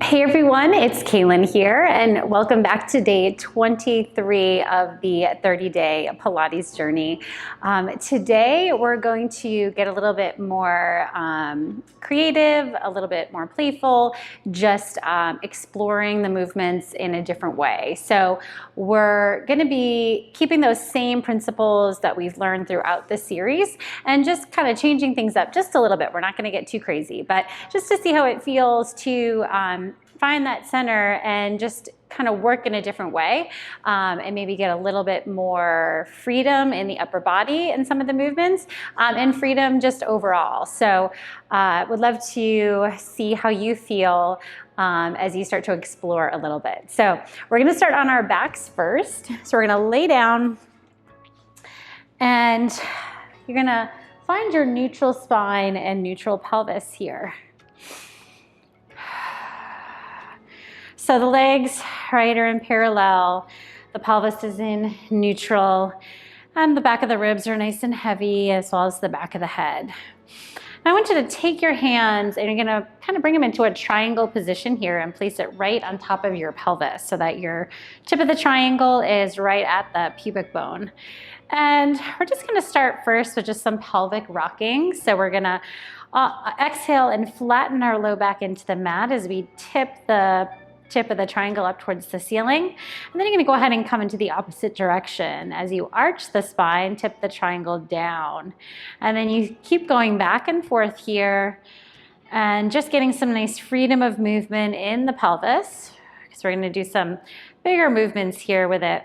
Hey everyone, it's Kaylin here, and welcome back to day 23 of the 30-day Pilates journey. Today we're going to get a little bit more creative, a little bit more playful, just exploring the movements in a different way. So we're going to be keeping those same principles that we've learned throughout the series and just kind of changing things up just a little bit. We're not going to get too crazy, but just to see how it feels to find that center and just kind of work in a different way and maybe get a little bit more freedom in the upper body in some of the movements and freedom just overall. So would love to see how you feel as you start to explore a little bit. So we're going to start on our backs first. So we're going to lay down and you're going to find your neutral spine and neutral pelvis here. So the legs, right, are in parallel. The pelvis is in neutral, and the back of the ribs are nice and heavy, as well as the back of the head. Now I want you to take your hands and you're gonna kind of bring them into a triangle position here and place it right on top of your pelvis so that your tip of the triangle is right at the pubic bone. And we're just gonna start first with just some pelvic rocking. So we're gonna exhale and flatten our low back into the mat as we tip the tip of the triangle up towards the ceiling. And then you're going to go ahead and come into the opposite direction. As you arch the spine, tip the triangle down. And then you keep going back and forth here and just getting some nice freedom of movement in the pelvis. So we're going to do some bigger movements here with it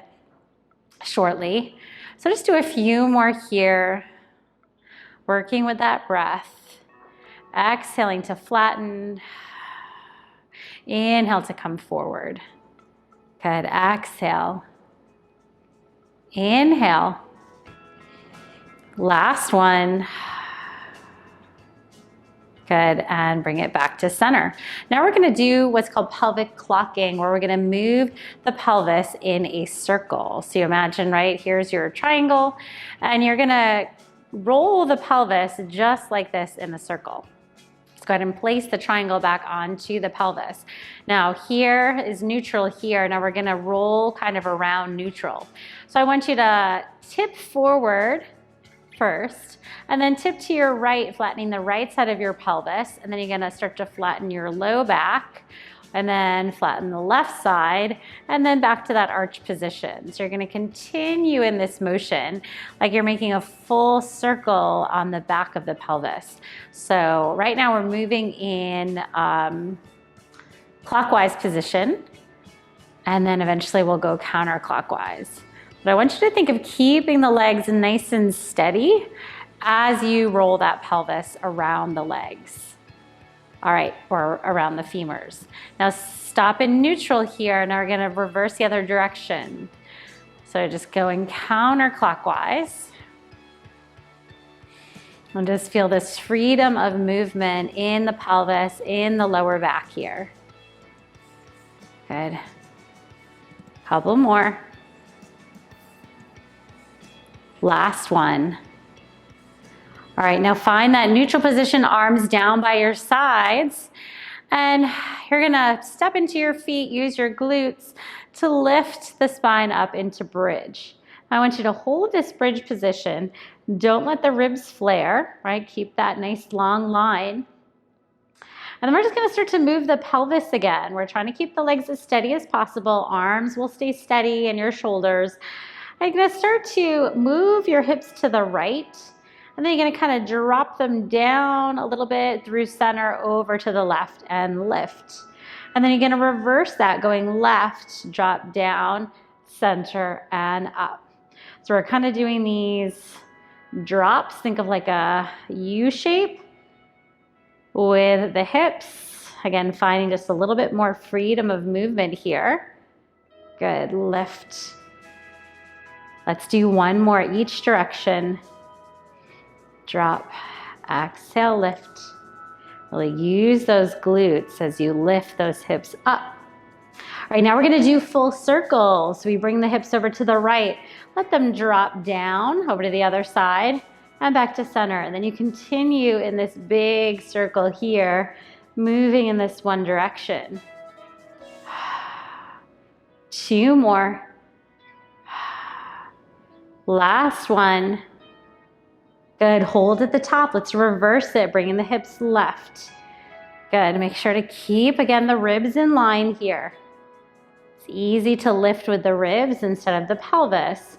shortly. So just do a few more here, working with that breath. Exhaling to flatten. Inhale to come forward. Good. Exhale. Inhale. Last one. Good. And bring it back to center. Now we're going to do what's called pelvic clocking, where we're going to move the pelvis in a circle. So you imagine, right, here's your triangle, and you're going to roll the pelvis just like this in a circle. Go ahead and place the triangle back onto the pelvis. Now here is neutral here. Now we're gonna roll kind of around neutral. So I want you to tip forward first, and then tip to your right, flattening the right side of your pelvis. And then you're gonna start to flatten your low back, and then flatten the left side, and then back to that arch position. So you're gonna continue in this motion like you're making a full circle on the back of the pelvis. So right now we're moving in clockwise position, and then eventually we'll go counterclockwise. But I want you to think of keeping the legs nice and steady as you roll that pelvis around the legs. All right, or around the femurs. Now stop in neutral here. Now we're gonna reverse the other direction. So just going counterclockwise. And just feel this freedom of movement in the pelvis, in the lower back here. Good. Couple more. Last one. All right, now find that neutral position, arms down by your sides. And you're gonna step into your feet, use your glutes to lift the spine up into bridge. I want you to hold this bridge position. Don't let the ribs flare, right? Keep that nice long line. And then we're just gonna start to move the pelvis again. We're trying to keep the legs as steady as possible. Arms will stay steady and your shoulders. And you're gonna start to move your hips to the right. And then you're gonna kind of drop them down a little bit through center over to the left and lift. And then you're gonna reverse that, going left, drop down, center, and up. So we're kind of doing these drops. Think of like a U shape with the hips. Again, finding just a little bit more freedom of movement here. Good, lift. Let's do one more each direction. Drop, exhale, lift. Really use those glutes as you lift those hips up. All right, now we're gonna do full circles. So we bring the hips over to the right, let them drop down over to the other side and back to center. And then you continue in this big circle here, moving in this one direction. 2 more. Last one. Good, hold at the top. Let's reverse it, bringing the hips left. Good, make sure to keep, again, the ribs in line here. It's easy to lift with the ribs instead of the pelvis.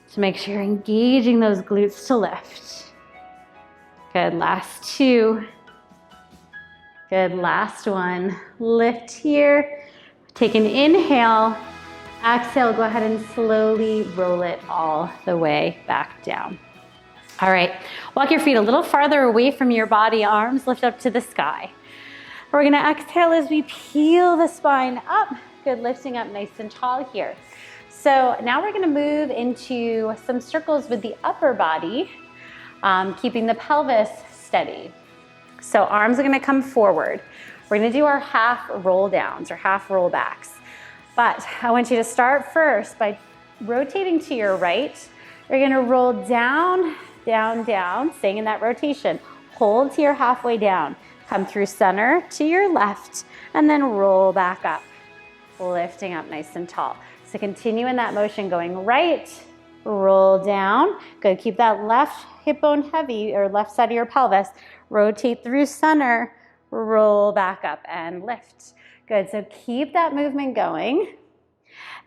So make sure you're engaging those glutes to lift. Good, last 2. Good, last one. Lift here. Take an inhale. Exhale, go ahead and slowly roll it all the way back down. All right, walk your feet a little farther away from your body, arms lift up to the sky. We're gonna exhale as we peel the spine up. Good, lifting up nice and tall here. So now we're gonna move into some circles with the upper body, keeping the pelvis steady. So arms are gonna come forward. We're gonna do our half roll downs or half roll backs. But I want you to start first by rotating to your right. You're gonna roll down, down, down, staying in that rotation. Hold here halfway down. Come through center to your left and then roll back up, lifting up nice and tall. So continue in that motion, going right, roll down. Good, keep that left hip bone heavy or left side of your pelvis. Rotate through center, roll back up and lift. Good, so keep that movement going.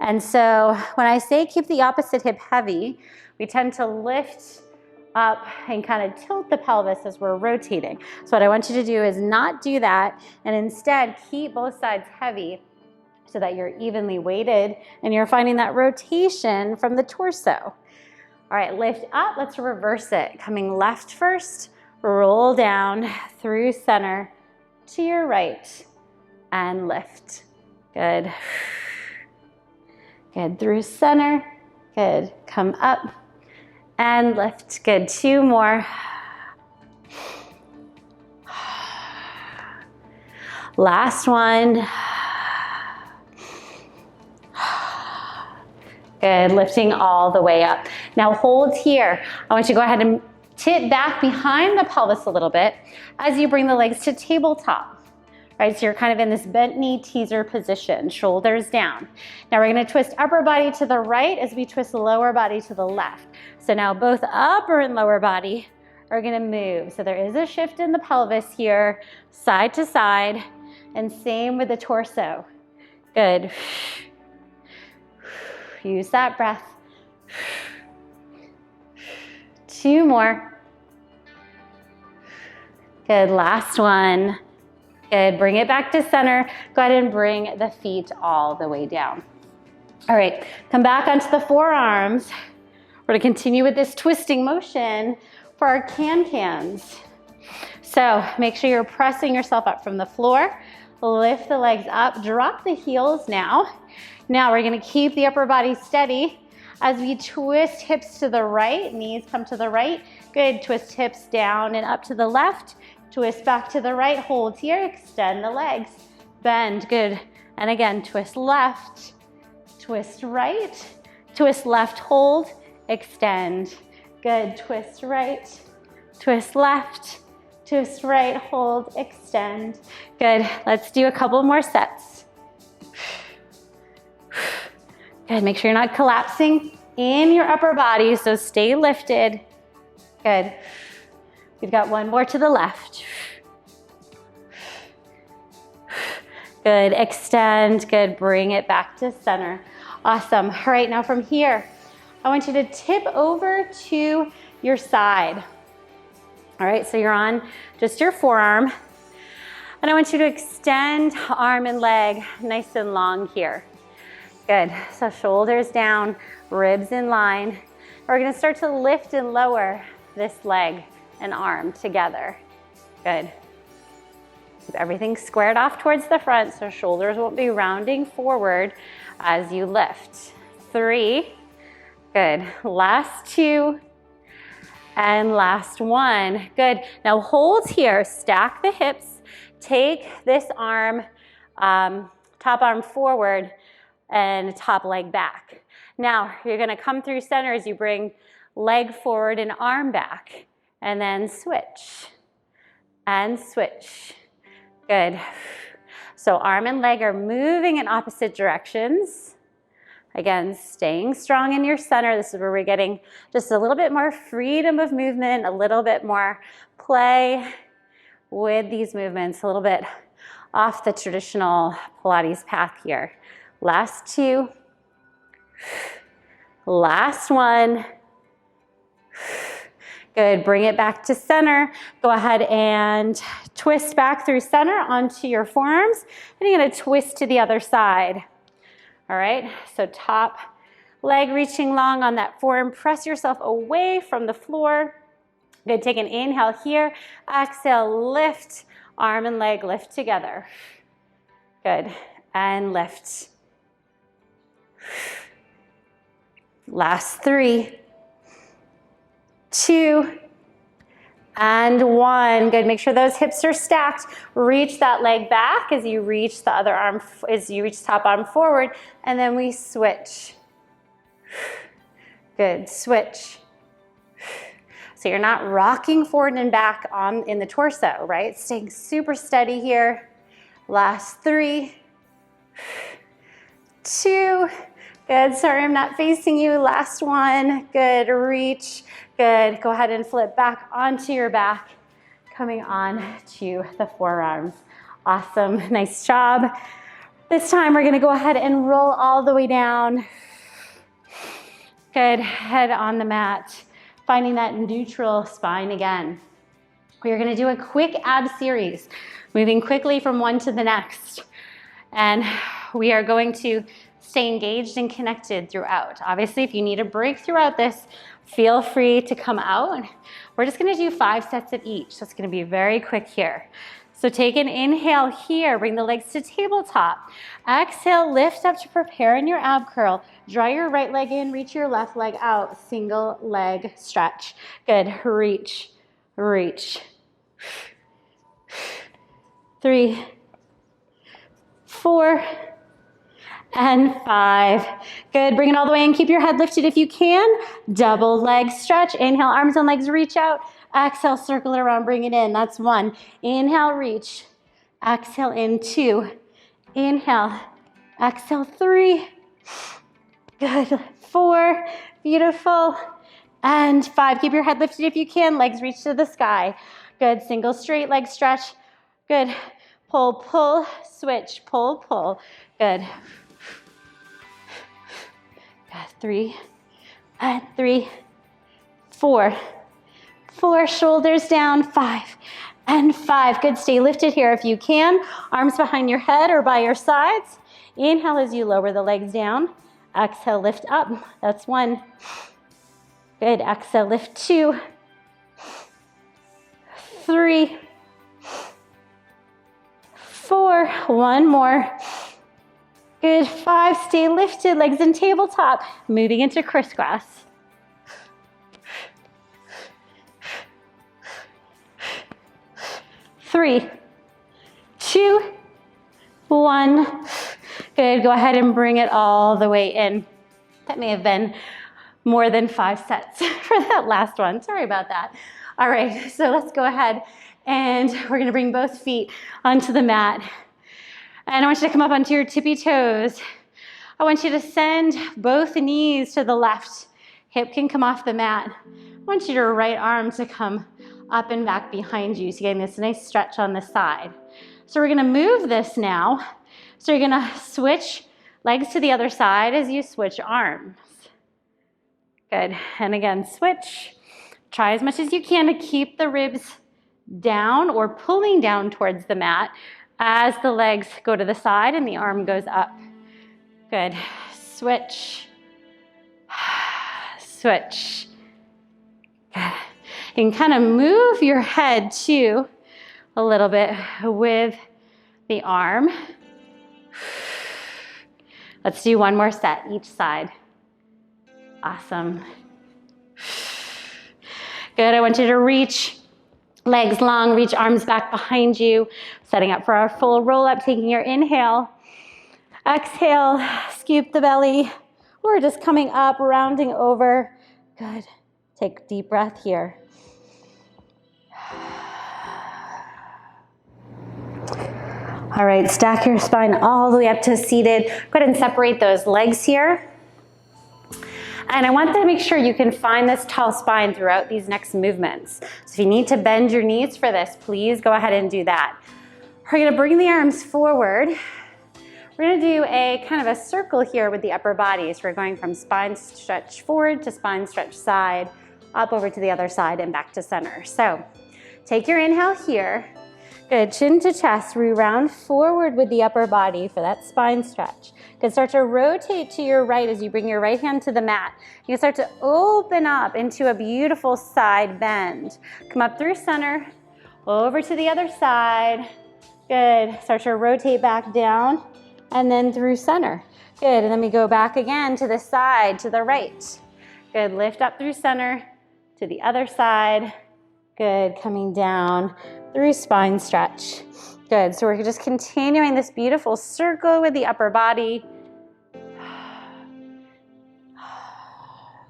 And so when I say keep the opposite hip heavy, we tend to lift up and kind of tilt the pelvis as we're rotating. So what I want you to do is not do that and instead keep both sides heavy so that you're evenly weighted and you're finding that rotation from the torso. All right, lift up, let's reverse it. Coming left first, roll down through center to your right and lift. Good. Good, through center. Good, come up and lift. Good, 2 more. Last one. Good, lifting all the way up. Now hold here. I want you to go ahead and tip back behind the pelvis a little bit as you bring the legs to tabletop. Right, so you're kind of in this bent knee teaser position, shoulders down. Now we're gonna twist upper body to the right as we twist lower body to the left. So now both upper and lower body are gonna move. So there is a shift in the pelvis here, side to side, and same with the torso. Good. Use that breath. 2 more. Good, last one. Good, bring it back to center. Go ahead and bring the feet all the way down. All right, come back onto the forearms. We're gonna continue with this twisting motion for our can-cans. So make sure you're pressing yourself up from the floor. Lift the legs up, drop the heels now. Now we're gonna keep the upper body steady as we twist hips to the right, knees come to the right. Good, twist hips down and up to the left. Twist back to the right, hold here, extend the legs, bend, good. And again, twist left, twist right, twist left, hold, extend. Good, twist right, twist left, twist right, hold, extend. Good, let's do a couple more sets. Good, make sure you're not collapsing in your upper body, so stay lifted. Good. We've got one more to the left. Good, extend, good, bring it back to center. Awesome, all right, now from here, I want you to tip over to your side. All right, so you're on just your forearm, and I want you to extend arm and leg nice and long here. Good, so shoulders down, ribs in line. We're gonna start to lift and lower this leg and arm together. Good. Keep everything squared off towards the front so shoulders won't be rounding forward as you lift. 3. Good. Last 2. And last 1. Good. Now hold here. Stack the hips. Take this arm, top arm forward and top leg back. Now you're going to come through center as you bring leg forward and arm back. And then switch, and switch. Good. So arm and leg are moving in opposite directions. Again, staying strong in your center. This is where we're getting just a little bit more freedom of movement, a little bit more play with these movements, a little bit off the traditional Pilates path here. Last two. Last one. Good, bring it back to center. Go ahead and twist back through center onto your forearms. And you're gonna twist to the other side. All right, so top leg reaching long on that forearm. Press yourself away from the floor. Good, take an inhale here. Exhale, lift, arm and leg lift together. Good, and lift. Last 3, 2, and 1. Good, make sure those hips are stacked. Reach that leg back as you reach the other arm, as you reach top arm forward, and then we switch. Good, switch. So you're not rocking forward and back in the torso, right? Staying super steady here. Last 3, 2, good, sorry I'm not facing you. Last 1, good, reach. Good, go ahead and flip back onto your back, coming on to the forearms. Awesome, nice job. This time we're gonna go ahead and roll all the way down. Good, head on the mat, finding that neutral spine again. We are gonna do a quick ab series, moving quickly from one to the next. And we are going to stay engaged and connected throughout. Obviously, if you need a break throughout this, feel free to come out. We're just gonna do 5 sets of each, so it's gonna be very quick here. So take an inhale here, bring the legs to tabletop. Exhale, lift up to prepare in your ab curl. Draw your right leg in, reach your left leg out. Single leg stretch. Good, reach, reach. 3, 4, and 5. Good, bring it all the way in. Keep your head lifted if you can. Double leg stretch. Inhale, arms and legs reach out. Exhale, circle it around, bring it in. That's 1. Inhale, reach. Exhale, in 2. Inhale, exhale, 3. Good, 4. Beautiful. And 5. Keep your head lifted if you can. Legs reach to the sky. Good, single straight leg stretch. Good, pull, pull, switch, pull, pull. Good. 3, and 3, 4. 4, shoulders down, 5, and 5. Good, stay lifted here if you can. Arms behind your head or by your sides. Inhale as you lower the legs down. Exhale, lift up. That's 1. Good, exhale, lift 2, 3, 4. 1 more. Good, 5, stay lifted, legs in tabletop. Moving into crisscross. 3, 2, 1. Good, go ahead and bring it all the way in. That may have been more than 5 sets for that last one. Sorry about that. All right, so let's go ahead and we're gonna bring both feet onto the mat. And I want you to come up onto your tippy toes. I want you to send both knees to the left. Hip can come off the mat. I want your right arm to come up and back behind you. So you're getting this nice stretch on the side. So we're gonna move this now. So you're gonna switch legs to the other side as you switch arms. Good, and again, switch. Try as much as you can to keep the ribs down or pulling down towards the mat as the legs go to the side and the arm goes up. Good, switch, switch. Good. You can kind of move your head too a little bit with the arm. Let's do 1 more set each side. Awesome. Good, I want you to reach, legs long, reach arms back behind you. Setting up for our full roll up, taking your inhale. Exhale, scoop the belly. We're just coming up, rounding over. Good, take a deep breath here. All right, stack your spine all the way up to seated. Go ahead and separate those legs here. And I want to make sure you can find this tall spine throughout these next movements. So if you need to bend your knees for this, please go ahead and do that. We're gonna bring the arms forward. We're gonna do a kind of a circle here with the upper body. So we're going from spine stretch forward to spine stretch side, up over to the other side and back to center. So take your inhale here. Good, chin to chest, we round forward with the upper body for that spine stretch. Good, start to rotate to your right as you bring your right hand to the mat. You can start to open up into a beautiful side bend. Come up through center, over to the other side. Good, start to rotate back down and then through center. Good, and then we go back again to the side, to the right. Good, lift up through center, to the other side. Good, coming down through spine stretch. Good, so we're just continuing this beautiful circle with the upper body.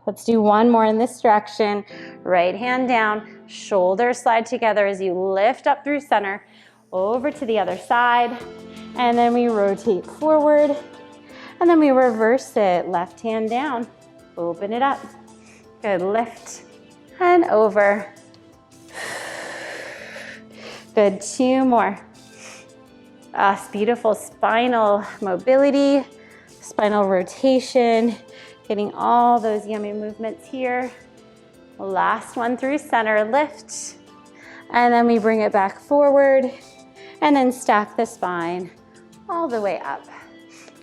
Let's do one more in this direction. Right hand down, shoulders slide together as you lift up through center, over to the other side, and then we rotate forward, and then we reverse it. Left hand down, open it up. Good, lift and over. Good, two more. Beautiful spinal mobility, spinal rotation, getting all those yummy movements here. Last one through center, lift, and then we bring it back forward, and then stack the spine all the way up.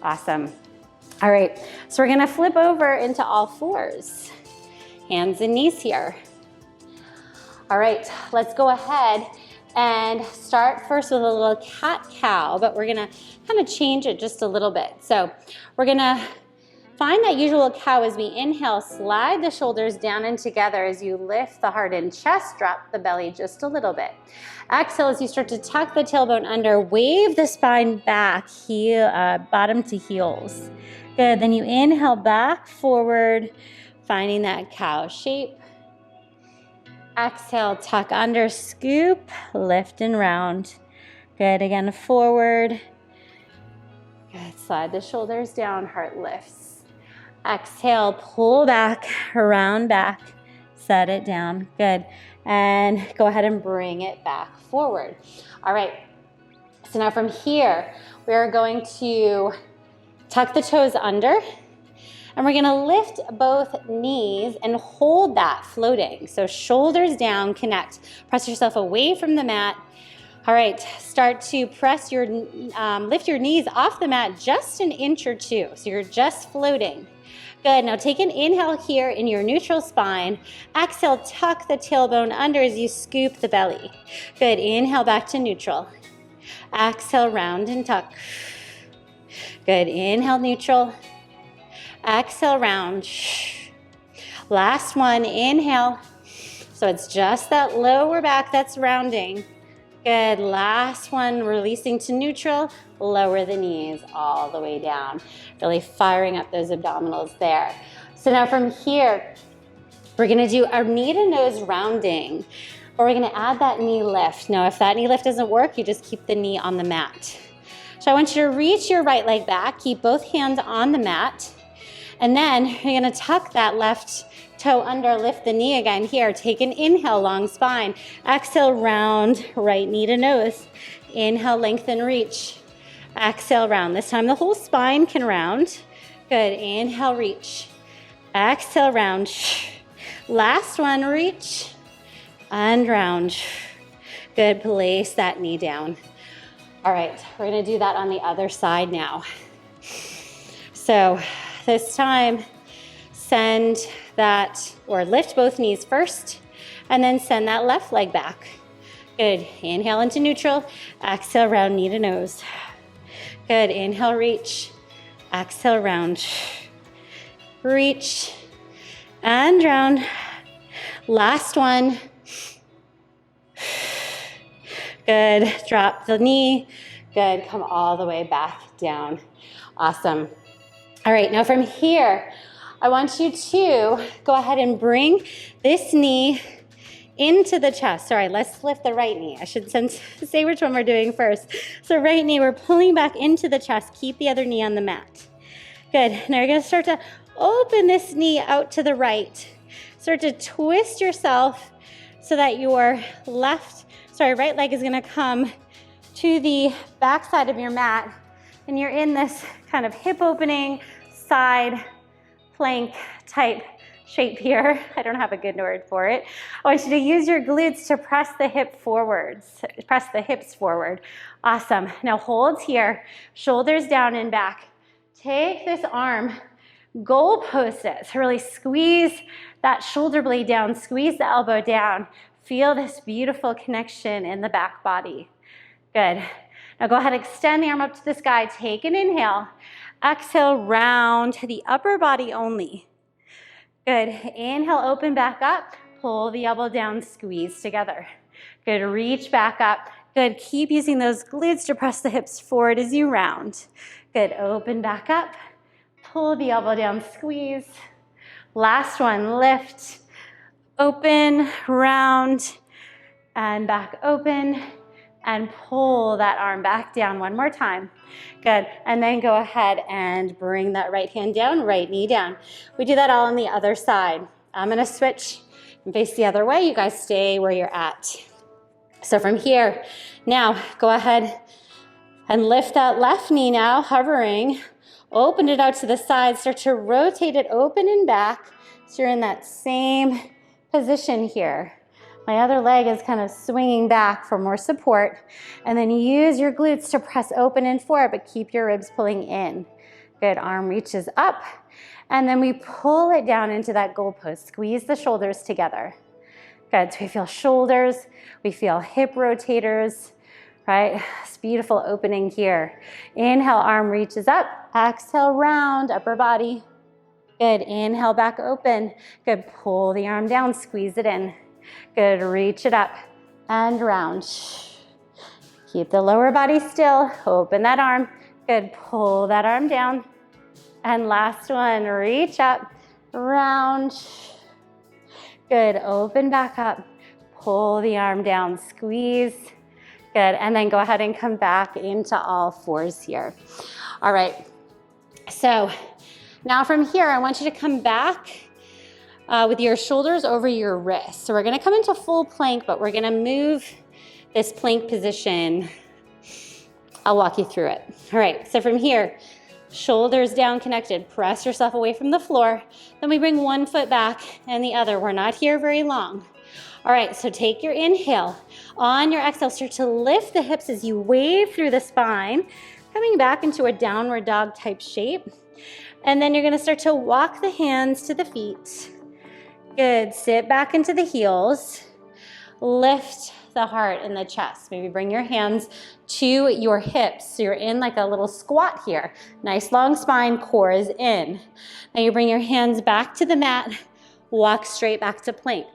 Awesome. All right, so we're gonna flip over into all fours. Hands and knees here. All right, let's go ahead and start first with a little cat-cow, but we're gonna kind of change it just a little bit. So we're gonna find that usual cow as we inhale, slide the shoulders down and together as you lift the heart and chest, drop the belly just a little bit. Exhale as you start to tuck the tailbone under, wave the spine back, heel, bottom to heels. Good, then you inhale back forward, finding that cow shape. Exhale, tuck under, scoop, lift and round. Good, again, forward. Good, slide the shoulders down, heart lifts. Exhale, pull back, round back, set it down. Good, and go ahead and bring it back forward. All right, so now from here, we are going to tuck the toes under, and we're gonna lift both knees and hold that floating. So shoulders down, connect. Press yourself away from the mat. All right, start to press your, lift your knees off the mat just an inch or two. So you're just floating. Good, now take an inhale here in your neutral spine. Exhale, tuck the tailbone under as you scoop the belly. Good, inhale back to neutral. Exhale, round and tuck. Good, inhale, neutral. Exhale, round. Last one, inhale. So it's just that lower back that's rounding. Good, last one, releasing to neutral. Lower the knees all the way down. Really firing up those abdominals there. So now from here, we're gonna do our knee to nose rounding, or we're gonna add that knee lift. Now, if that knee lift doesn't work, you just keep the knee on the mat. So I want you to reach your right leg back, keep both hands on the mat, and then you're gonna tuck that left toe under, lift the knee again here. Take an inhale, long spine. Exhale, round, right knee to nose. Inhale, lengthen, reach. Exhale, round. This time the whole spine can round. Good, inhale, reach. Exhale, round. Last one, reach and round. Good, place that knee down. All right, we're gonna do that on the other side now. So this time, send that, or lift both knees first, and then send that left leg back. Good, inhale into neutral, exhale, round knee to nose. Good, inhale, reach, exhale, round. Reach, and round. Last one. Good, drop the knee. Good, come all the way back down. Awesome. All right, now from here, I want you to go ahead and bring this knee into the chest. Sorry, let's lift the right knee. I should say which one we're doing first. So right knee, we're pulling back into the chest. Keep the other knee on the mat. Good, now you're gonna start to open this knee out to the right. Start to twist yourself so that your right leg is gonna come to the back side of your mat, and you're in this kind of hip opening side plank type shape here. I don't have a good word for it. I want you to use your glutes to press the hips forward. Awesome. Now hold here, shoulders down and back. Take this arm, goalpost it. Really squeeze that shoulder blade down, squeeze the elbow down. Feel this beautiful connection in the back body. Good. Now go ahead, extend the arm up to the sky. Take an inhale. Exhale, round to the upper body only. Good. Inhale, open back up. Pull the elbow down, squeeze together. Good. Reach back up. Good. Keep using those glutes to press the hips forward as you round. Good. Open back up. Pull the elbow down, squeeze. Last one, lift. Open, round, and back open. And pull that arm back down one more time. Good, and then go ahead and bring that right hand down, right knee down. We do that all on the other side. I'm gonna switch and face the other way. You guys stay where you're at. So from here, now go ahead and lift that left knee now, hovering. Open it out to the side, start to rotate it open and back. So you're in that same position here. My other leg is kind of swinging back for more support. And then use your glutes to press open and forward, but keep your ribs pulling in. Good, arm reaches up. And then we pull it down into that goalpost. Squeeze the shoulders together. Good, so we feel shoulders, we feel hip rotators, right? It's beautiful opening here. Inhale, arm reaches up. Exhale, round, upper body. Good, inhale, back open. Good, pull the arm down, squeeze it in. Good, reach it up and round. Keep the lower body still, open that arm. Good, pull that arm down. And last one, reach up, round. Good, open back up, pull the arm down, squeeze. Good, and then go ahead and come back into all fours here. All right, so now from here, I want you to come back with your shoulders over your wrists. So we're gonna come into full plank, but we're gonna move this plank position. I'll walk you through it. All right, so from here, shoulders down connected, press yourself away from the floor. Then we bring one foot back and the other. We're not here very long. All right, so take your inhale. On your exhale, start to lift the hips as you wave through the spine, coming back into a downward dog type shape. And then you're gonna start to walk the hands to the feet. Good, sit back into the heels. Lift the heart and the chest. Maybe bring your hands to your hips. So you're in like a little squat here. Nice long spine, core is in. Now you bring your hands back to the mat, walk straight back to plank.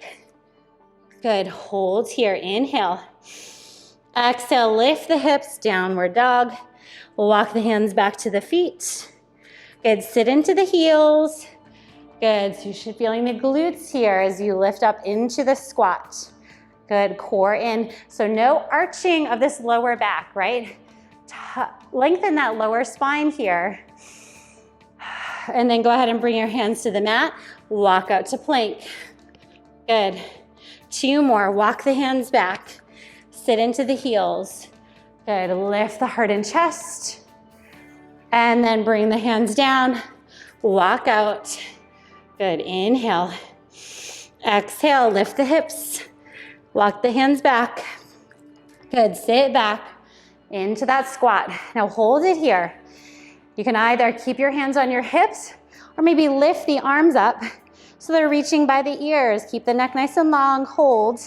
Good, hold here, inhale. Exhale, lift the hips, downward dog. Walk the hands back to the feet. Good, sit into the heels. Good, so you should be feeling the glutes here as you lift up into the squat. Good, core in. So no arching of this lower back, right? Lengthen that lower spine here. And then go ahead and bring your hands to the mat. Walk out to plank. Good. 2 more, walk the hands back. Sit into the heels. Good, lift the heart and chest. And then bring the hands down. Walk out. Good, inhale. Exhale, lift the hips. Walk the hands back. Good, sit back into that squat. Now hold it here. You can either keep your hands on your hips or maybe lift the arms up so they're reaching by the ears. Keep the neck nice and long, hold.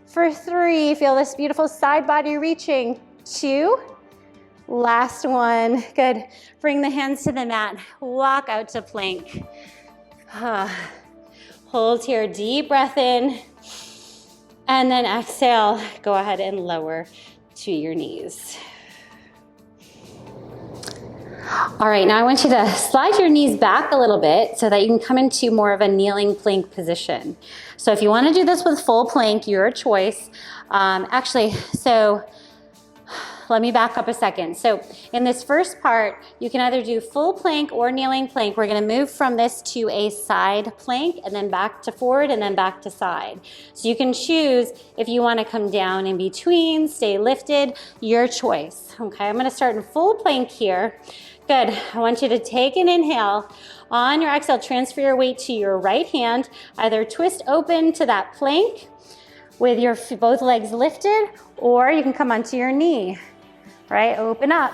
For 3, feel this beautiful side body reaching. 2, last one. Good, bring the hands to the mat. Walk out to plank. Hold here, deep breath in. And then exhale, go ahead and lower to your knees. All right, now I want you to slide your knees back a little bit so that you can come into more of a kneeling plank position. So if you want to do this with full plank, your choice. So let me back up a second. So in this first part, you can either do full plank or kneeling plank. We're gonna move from this to a side plank and then back to forward and then back to side. So you can choose if you wanna come down in between, stay lifted, your choice. Okay, I'm gonna start in full plank here. Good, I want you to take an inhale. On your exhale, transfer your weight to your right hand. Either twist open to that plank with your both legs lifted, or you can come onto your knee, right? Open up.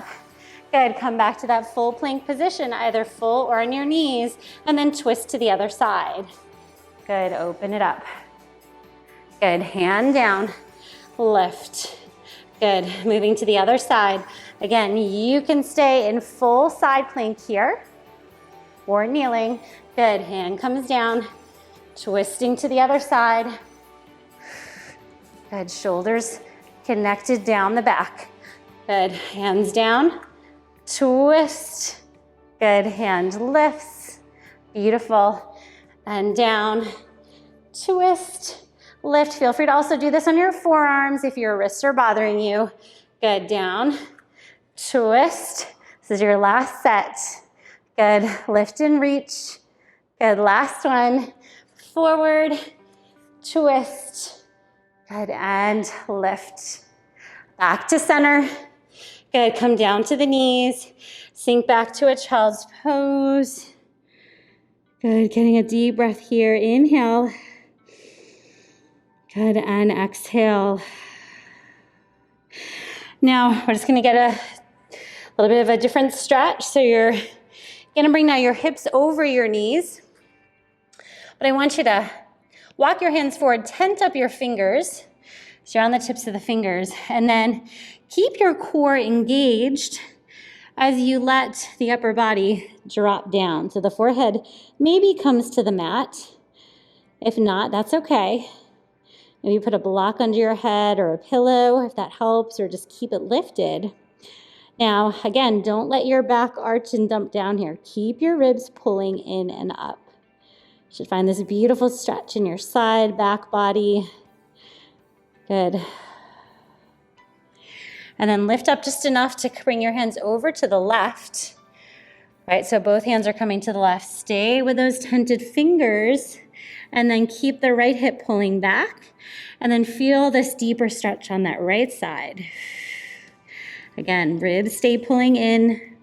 Good, come back to that full plank position, either full or on your knees, and then twist to the other side. Good, open it up. Good, hand down, lift. Good, moving to the other side. Again, you can stay in full side plank here, or kneeling. Good, hand comes down, twisting to the other side. Good, shoulders connected down the back. Good, hands down, twist. Good, hand lifts. Beautiful. And down, twist, lift. Feel free to also do this on your forearms if your wrists are bothering you. Good, down, twist. This is your last set. Good, lift and reach. Good, last one. Forward, twist. Good, and lift. Back to center. Good, come down to the knees. Sink back to a child's pose. Good, getting a deep breath here. Inhale. Good, and exhale. Now, we're just gonna get a little bit of a different stretch. So you're gonna bring now your hips over your knees. But I want you to walk your hands forward, tent up your fingers. So you're on the tips of the fingers. And then keep your core engaged as you let the upper body drop down. So the forehead maybe comes to the mat. If not, that's okay. Maybe put a block under your head or a pillow if that helps, or just keep it lifted. Now, again, don't let your back arch and dump down here. Keep your ribs pulling in and up. You should find this beautiful stretch in your side, back body. Good. And then lift up just enough to bring your hands over to the left. Right, so both hands are coming to the left. Stay with those tented fingers, and then keep the right hip pulling back, and then feel this deeper stretch on that right side. Again, ribs stay pulling in.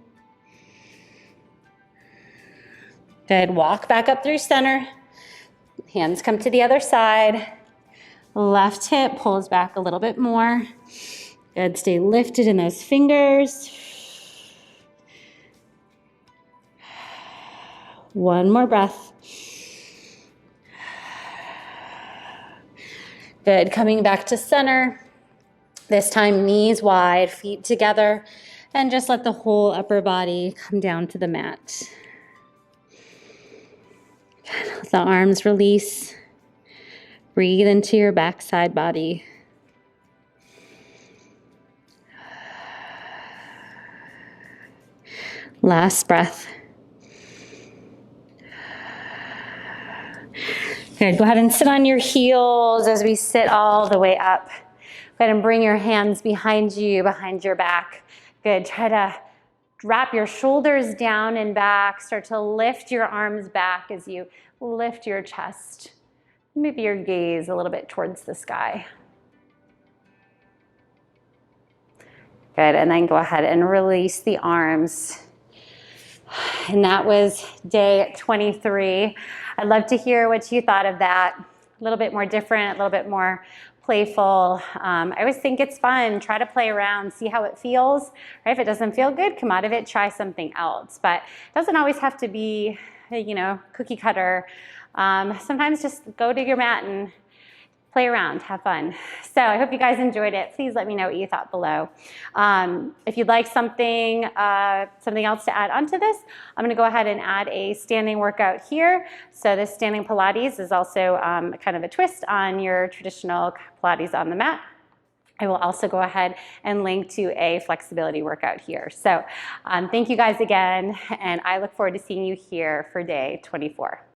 Good, walk back up through center. Hands come to the other side. Left hip pulls back a little bit more. Good, stay lifted in those fingers. One more breath. Good, coming back to center. This time knees wide, feet together, and just let the whole upper body come down to the mat. Let the arms release. Breathe into your backside body. Last breath. Good, go ahead and sit on your heels as we sit all the way up. Go ahead and bring your hands behind you, behind your back. Good, try to wrap your shoulders down and back. Start to lift your arms back as you lift your chest. Maybe your gaze a little bit towards the sky. Good, and then go ahead and release the arms. And that was day 23. I'd love to hear what you thought of that. A little bit more different, a little bit more playful. I always think it's fun. Try to play around, see how it feels. Right? If it doesn't feel good, come out of it, try something else. But it doesn't always have to be, cookie cutter. Sometimes just go to your mat and play around, have fun. So I hope you guys enjoyed it. Please let me know what you thought below. If you'd like something else to add onto this, I'm gonna go ahead and add a standing workout here. So this standing Pilates is also kind of a twist on your traditional Pilates on the mat. I will also go ahead and link to a flexibility workout here. So thank you guys again, and I look forward to seeing you here for day 24.